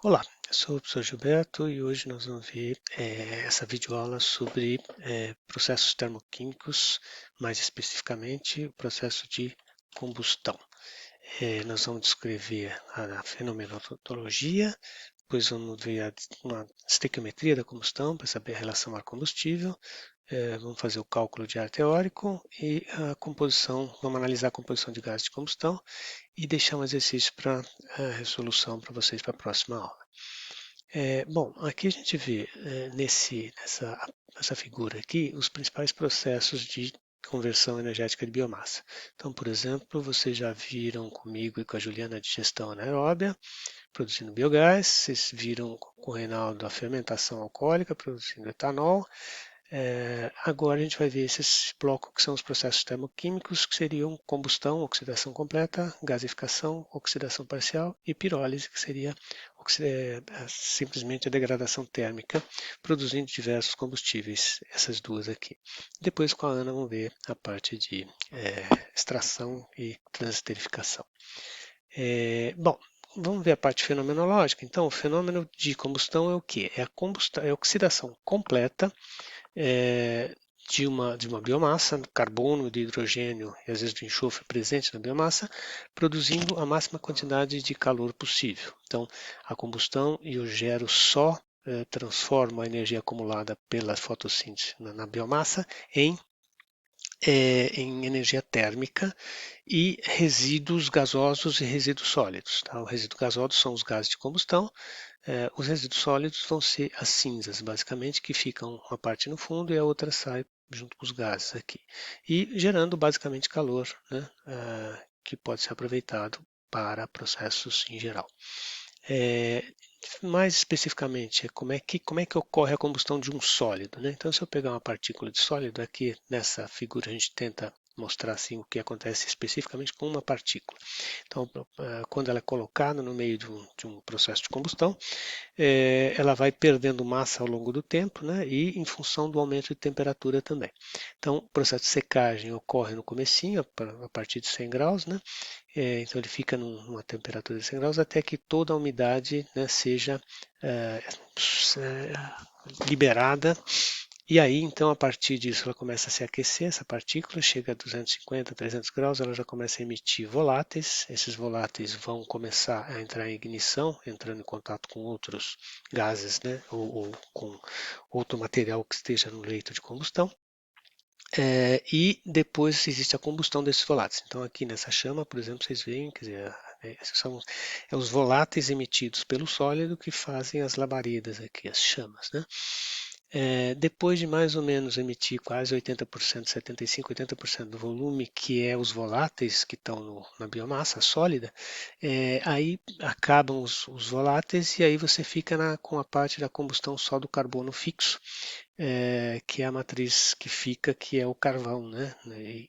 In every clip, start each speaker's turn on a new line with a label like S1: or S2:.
S1: Olá, eu sou o professor Gilberto e hoje nós vamos ver essa videoaula sobre processos termoquímicos, mais especificamente o processo de combustão. Nós vamos descrever a fenomenologia, depois vamos ver uma estequiometria da combustão para saber a relação ar-combustível, vamos fazer o cálculo de ar teórico e a composição, vamos analisar a composição de gases de combustão e deixar um exercício para resolução para vocês para a próxima aula. Bom, aqui a gente vê nessa figura aqui os principais processos de conversão energética de biomassa. Então, por exemplo, vocês já viram comigo e com a Juliana a digestão anaeróbia, produzindo biogás, vocês viram com o Reinaldo a fermentação alcoólica, produzindo etanol. Agora a gente vai ver esses blocos que são os processos termoquímicos, que seriam combustão, oxidação completa, gasificação, oxidação parcial e pirólise, que seria simplesmente a degradação térmica, produzindo diversos combustíveis, essas duas aqui. Depois com a Ana vamos ver a parte de extração e transesterificação. Bom, vamos ver a parte fenomenológica. Então, o fenômeno de combustão é o quê? É a oxidação completa é, de uma biomassa, carbono, de hidrogênio e às vezes do enxofre presente na biomassa, produzindo a máxima quantidade de calor possível. Então, a combustão e o gero só transforma a energia acumulada pela fotossíntese na biomassa em energia térmica e resíduos gasosos e resíduos sólidos. Tá? O resíduo gasoso são os gases de combustão, os resíduos sólidos vão ser as cinzas, basicamente, que ficam uma parte no fundo e a outra sai junto com os gases aqui. E gerando basicamente calor, né, que pode ser aproveitado para processos em geral. É, Mais especificamente, como é que ocorre a combustão de um sólido, né? Então, se eu pegar uma partícula de sólido, aqui nessa figura a gente tenta mostrar assim o que acontece especificamente com uma partícula. Então, quando ela é colocada no meio de um processo de combustão, ela vai perdendo massa ao longo do tempo, né, e em função do aumento de temperatura também. Então, o processo de secagem ocorre no comecinho, a partir de 100 graus, né, então ele fica numa temperatura de 100 graus até que toda a umidade, né, seja é, liberada. E aí, então, a partir disso, ela começa a se aquecer, essa partícula chega a 250, 300 graus, ela já começa a emitir voláteis. Esses voláteis vão começar a entrar em ignição, entrando em contato com outros gases, né, ou com outro material que esteja no leito de combustão. E depois existe a combustão desses voláteis. Então, aqui nessa chama, por exemplo, vocês veem, quer dizer, esses são os voláteis emitidos pelo sólido que fazem as labaredas aqui, as chamas, né? Depois de mais ou menos emitir quase 80%, 75%, 80% do volume, que é os voláteis que estão na biomassa sólida, aí acabam os voláteis e aí você fica com a parte da combustão só do carbono fixo, que é a matriz que fica, que é o carvão, né?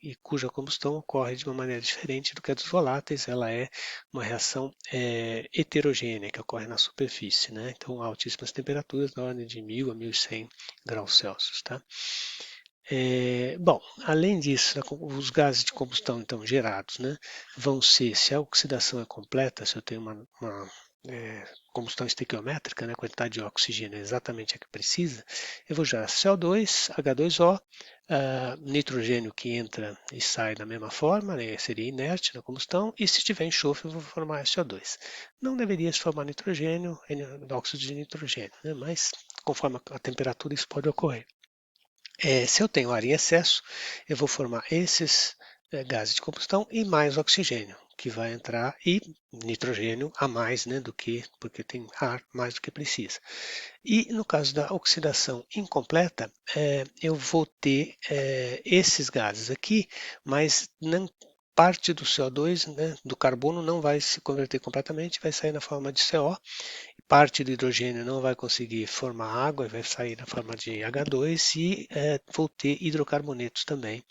S1: E cuja combustão ocorre de uma maneira diferente do que a dos voláteis, ela é uma reação heterogênea que ocorre na superfície, né? Então, a altíssimas temperaturas, na ordem de 1000 a 1100 graus Celsius, tá? Bom, além disso, os gases de combustão então gerados, né, vão ser, se a oxidação é completa, se eu tenho uma combustão estequiométrica, né, a quantidade de oxigênio é exatamente a que precisa, eu vou gerar CO2, H2O, nitrogênio que entra e sai da mesma forma, né, seria inerte na combustão, e se tiver enxofre eu vou formar SO2. Não deveria se formar nitrogênio, óxido de nitrogênio, né, mas conforme a temperatura isso pode ocorrer. Se eu tenho ar em excesso, eu vou formar esses gases de combustão e mais oxigênio, que vai entrar, e nitrogênio a mais, né, porque tem ar mais do que precisa. E no caso da oxidação incompleta, eu vou ter esses gases aqui, mas não, parte do CO2, né, do carbono, não vai se converter completamente, vai sair na forma de CO. Parte do hidrogênio não vai conseguir formar água, vai sair na forma de H2 e vou ter hidrocarbonetos também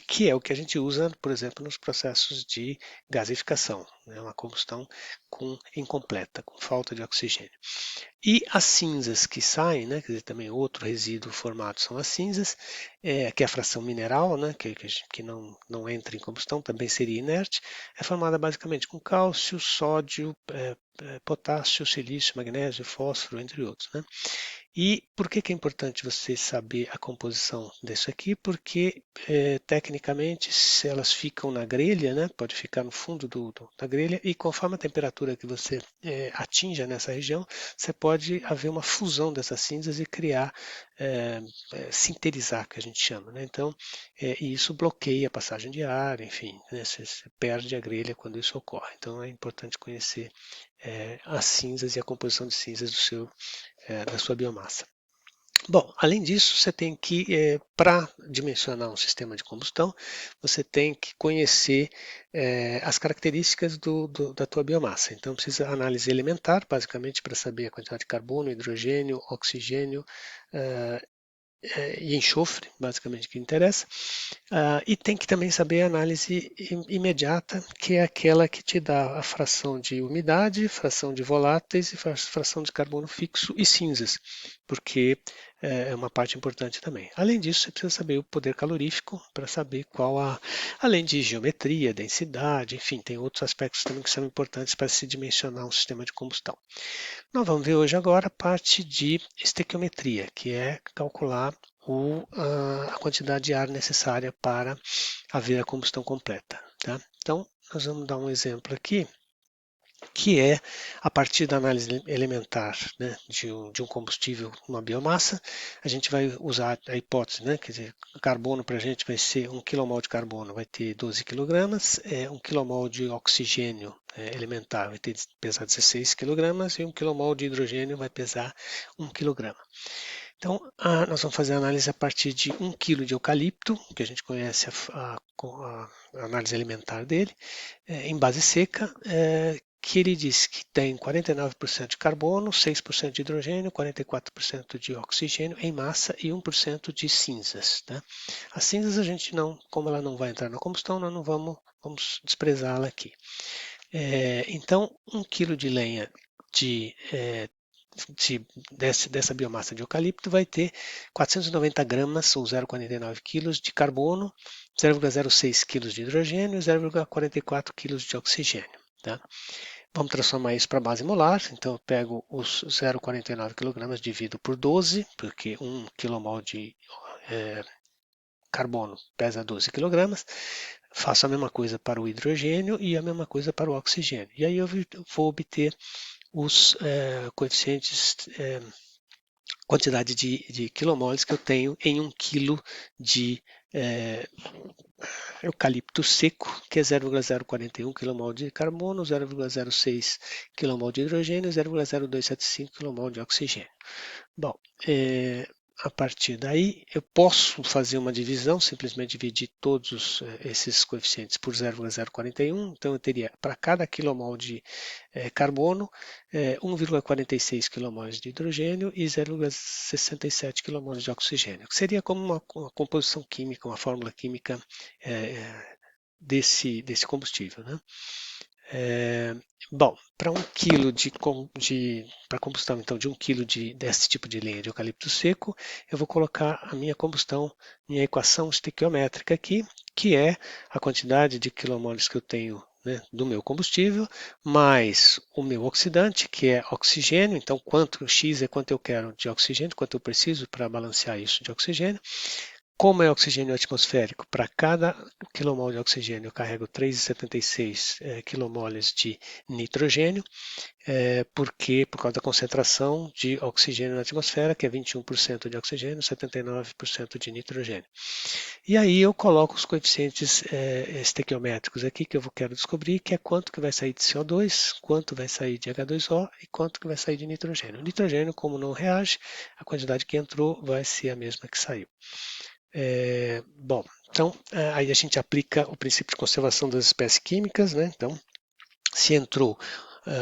S1: que é o que a gente usa, por exemplo, nos processos de gasificação, né? Uma combustão incompleta, com falta de oxigênio. E as cinzas que saem, né, quer dizer, também outro resíduo formado são as cinzas, que é a fração mineral, né, que não entra em combustão, também seria inerte, é formada basicamente com cálcio, sódio, potássio, silício, magnésio, fósforo, entre outros, né? E por que é importante você saber a composição disso aqui? Porque, tecnicamente, se elas ficam na grelha, né, pode ficar no fundo da grelha, e conforme a temperatura que você atinja nessa região, você pode haver uma fusão dessas cinzas e criar, sinterizar, que a gente chama, né? Então, e isso bloqueia a passagem de ar, enfim, né, você perde a grelha quando isso ocorre. Então, é importante conhecer as cinzas e a composição de cinzas da sua biomassa. Bom, além disso, você tem que, para dimensionar um sistema de combustão, você tem que conhecer as características da tua biomassa. Então, precisa análise elementar, basicamente, para saber a quantidade de carbono, hidrogênio, oxigênio, e enxofre, basicamente, que interessa. E tem que também saber a análise imediata, que é aquela que te dá a fração de umidade, fração de voláteis e fração de carbono fixo e cinzas, porque é uma parte importante também. Além disso, você precisa saber o poder calorífico para saber além de geometria, densidade, enfim, tem outros aspectos também que são importantes para se dimensionar um sistema de combustão. Nós vamos ver hoje agora a parte de estequiometria, que é calcular a quantidade de ar necessária para haver a combustão completa. Tá? Então, nós vamos dar um exemplo aqui, que é a partir da análise elementar, né, de um combustível, uma biomassa, a gente vai usar a hipótese, né, quer dizer, carbono para a gente vai ser 1 kmol de carbono, vai ter 12 kg, 1 kmol de oxigênio elementar vai pesar 16 kg e 1 kmol de hidrogênio vai pesar 1 kg. Então, nós vamos fazer a análise a partir de 1 kg de eucalipto, que a gente conhece a análise elementar dele, em base seca, que ele diz que tem 49% de carbono, 6% de hidrogênio, 44% de oxigênio em massa e 1% de cinzas. Tá? As cinzas a gente não, como ela não vai entrar na combustão, nós não vamos desprezá-la aqui. Então, 1 kg de lenha dessa biomassa de eucalipto vai ter 490 gramas ou 0,49 kg de carbono, 0,06 kg de hidrogênio e 0,44 kg de oxigênio. Tá? Vamos transformar isso para base molar, então eu pego os 0,49 kg, divido por 12, porque 1 kmol de carbono pesa 12 kg, faço a mesma coisa para o hidrogênio e a mesma coisa para o oxigênio. E aí eu vou obter os coeficientes, quantidade de quilomoles que eu tenho em 1 kg de eucalipto seco, que é 0,041 kmol de carbono, 0,06 kmol de hidrogênio e 0,0275 kmol de oxigênio. Bom, a partir daí eu posso fazer uma divisão, simplesmente dividir todos esses coeficientes por 0,041, então eu teria para cada quilomol de carbono 1,46 kmol de hidrogênio e 0,67 kmol de oxigênio, que seria como uma composição química, uma fórmula química desse combustível. Né? Bom, para 1 kg para combustão então de 1 kg desse tipo de lenha de eucalipto seco, eu vou colocar a minha combustão, minha equação estequiométrica aqui, que é a quantidade de quilomoles que eu tenho, né, do meu combustível, mais o meu oxidante, que é oxigênio, então quanto X é quanto eu quero de oxigênio, quanto eu preciso para balancear isso de oxigênio. Como é oxigênio atmosférico, para cada quilomol de oxigênio eu carrego 3,76 quilomoles de nitrogênio, porque por causa da concentração de oxigênio na atmosfera, que é 21% de oxigênio, 79% de nitrogênio. E aí eu coloco os coeficientes estequiométricos aqui que eu quero descobrir, que é quanto que vai sair de CO2, quanto vai sair de H2O e quanto que vai sair de nitrogênio. O nitrogênio, como não reage, a quantidade que entrou vai ser a mesma que saiu. Bom, então aí a gente aplica o princípio de conservação das espécies químicas, né? Então, se entrou,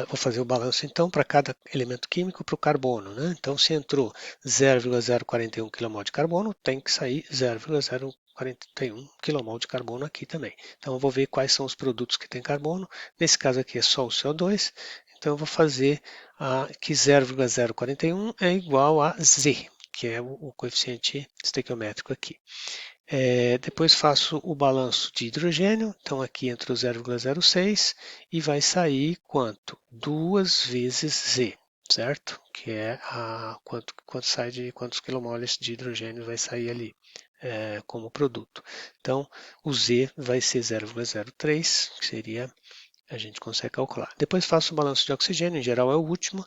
S1: vou fazer o balanço então para cada elemento químico para o carbono, né? Então, se entrou 0,041 kmol de carbono, tem que sair 0,041 0,041 kmol de carbono aqui também. Então eu vou ver quais são os produtos que têm carbono. Nesse caso aqui é só o CO2, então eu vou fazer que 0,041 é igual a Z, que é o coeficiente estequiométrico aqui. Depois faço o balanço de hidrogênio, então aqui entra o 0,06 e vai sair quanto? 2 vezes Z, certo? Que é quanto sai de quantos quilomoles de hidrogênio vai sair ali como produto. Então o Z vai ser 0,03, que seria, a gente consegue calcular. Depois faço o balanço de oxigênio, em geral é o último.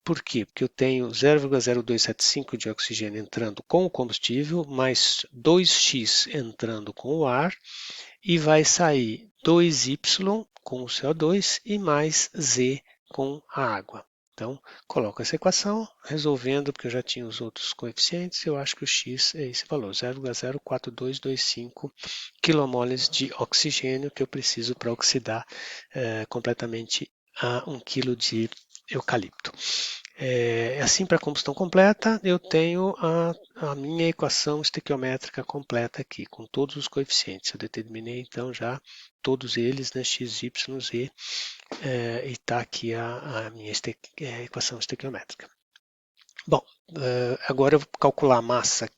S1: Por quê? Porque eu tenho 0,0275 de oxigênio entrando com o combustível, mais 2x entrando com o ar, e vai sair 2y com o CO2 e mais z com a água. Então, coloco essa equação, resolvendo, porque eu já tinha os outros coeficientes, eu acho que o x é esse valor, 0,04225 kmols de oxigênio que eu preciso para oxidar completamente a 1 kg de eucalipto. Assim, para a combustão completa, eu tenho a minha equação estequiométrica completa aqui, com todos os coeficientes. Eu determinei, então, já todos eles, né, x, y, z, e está aqui a minha equação estequiométrica. Bom, agora eu vou calcular a massa,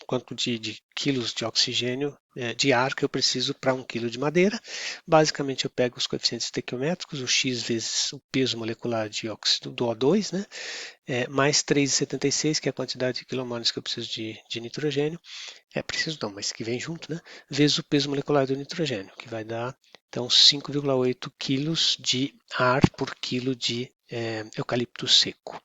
S1: quanto de quilos de oxigênio, de ar que eu preciso para 1 kg de madeira. Basicamente eu pego os coeficientes estequiométricos, o x vezes o peso molecular de óxido do O2, né, mais 3,76, que é a quantidade de quilomoles que eu preciso de nitrogênio. Preciso não, mas que vem junto, né, vezes o peso molecular do nitrogênio, que vai dar, então, 5,8 quilos de ar por quilo de eucalipto seco.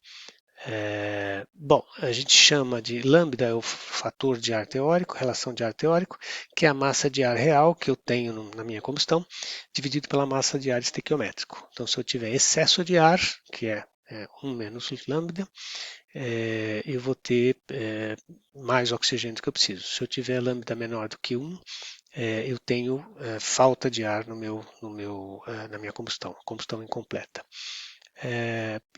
S1: Bom, a gente chama de lambda é o fator de ar teórico, relação de ar teórico, que é a massa de ar real que eu tenho na minha combustão, dividido pela massa de ar estequiométrico. Então, se eu tiver excesso de ar, que é 1 menos lambda, eu vou ter mais oxigênio do que eu preciso. Se eu tiver lambda menor do que 1, eu tenho falta de ar na minha combustão incompleta.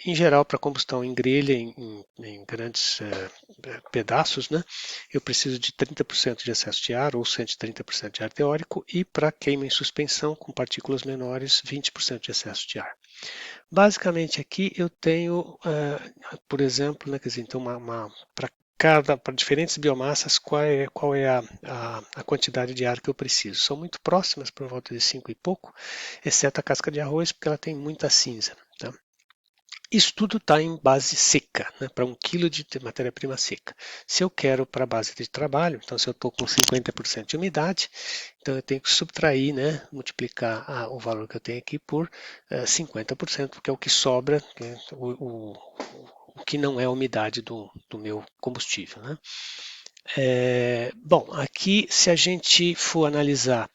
S1: Em geral, para combustão em grelha, em grandes pedaços, né, eu preciso de 30% de excesso de ar ou 130% de ar teórico, e para queima em suspensão com partículas menores, 20% de excesso de ar. Basicamente aqui eu tenho, por exemplo, né, quer dizer, então para diferentes biomassas, qual é a quantidade de ar que eu preciso. São muito próximas, por volta de 5 e pouco, exceto a casca de arroz, porque ela tem muita cinza. Tá? Isso tudo está em base seca, né, para 1 kg de matéria-prima seca. Se eu quero para base de trabalho, então se eu estou com 50% de umidade, então eu tenho que subtrair, né, multiplicar o valor que eu tenho aqui por 50%, que é o que sobra, o que não é a umidade do meu combustível. Né? Bom, aqui se a gente for analisar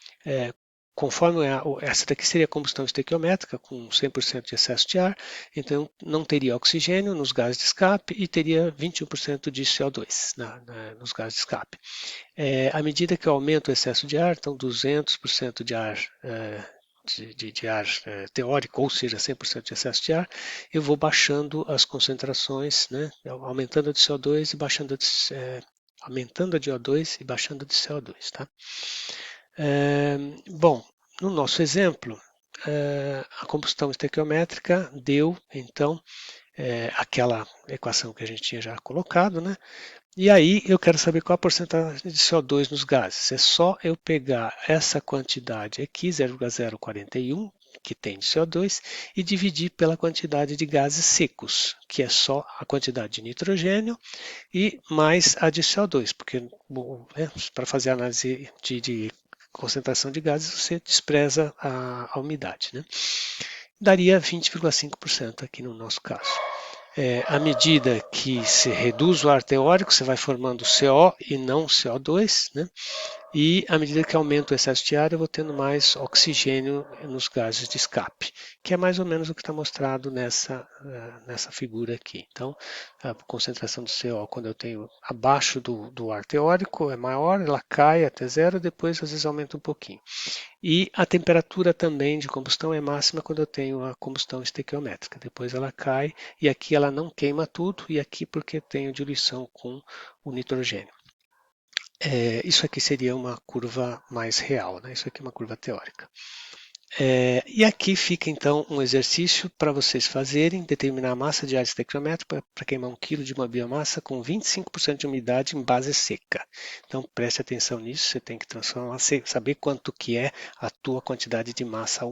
S1: conforme essa daqui seria a combustão estequiométrica, com 100% de excesso de ar, então não teria oxigênio nos gases de escape e teria 21% de CO2 nos gases de escape. À medida que eu aumento o excesso de ar, então 200% de ar de ar teórico, ou seja, 100% de excesso de ar, eu vou baixando as concentrações, né, aumentando a de CO2 e baixando aumentando a de O2 e baixando a de CO2. Tá? Bom, no nosso exemplo, a combustão estequiométrica deu, então, aquela equação que a gente tinha já colocado, né? E aí eu quero saber qual a porcentagem de CO2 nos gases. É só eu pegar essa quantidade aqui, 0,041, que tem de CO2, e dividir pela quantidade de gases secos, que é só a quantidade de nitrogênio e mais a de CO2, porque para fazer a análise de concentração de gases, você despreza a umidade. Né? Daria 20,5% aqui no nosso caso. À medida que se reduz o ar teórico, você vai formando CO e não CO2, né? E à medida que aumenta o excesso de ar, eu vou tendo mais oxigênio nos gases de escape, que é mais ou menos o que está mostrado nessa figura aqui. Então, a concentração do CO, quando eu tenho abaixo do ar teórico, é maior, ela cai até zero, depois às vezes aumenta um pouquinho. E a temperatura também de combustão é máxima quando eu tenho a combustão estequiométrica. Depois ela cai e aqui ela não queima tudo, e aqui porque tenho diluição com o nitrogênio. Isso aqui seria uma curva mais real, né? Isso aqui é uma curva teórica. E aqui fica então um exercício para vocês fazerem, determinar a massa de ar estequiométrica para queimar 1 kg de uma biomassa com 25% de umidade em base seca. Então preste atenção nisso, você tem que transformar, saber quanto que é a tua quantidade de massa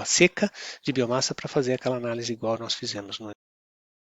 S1: seca de biomassa para fazer aquela análise igual nós fizemos no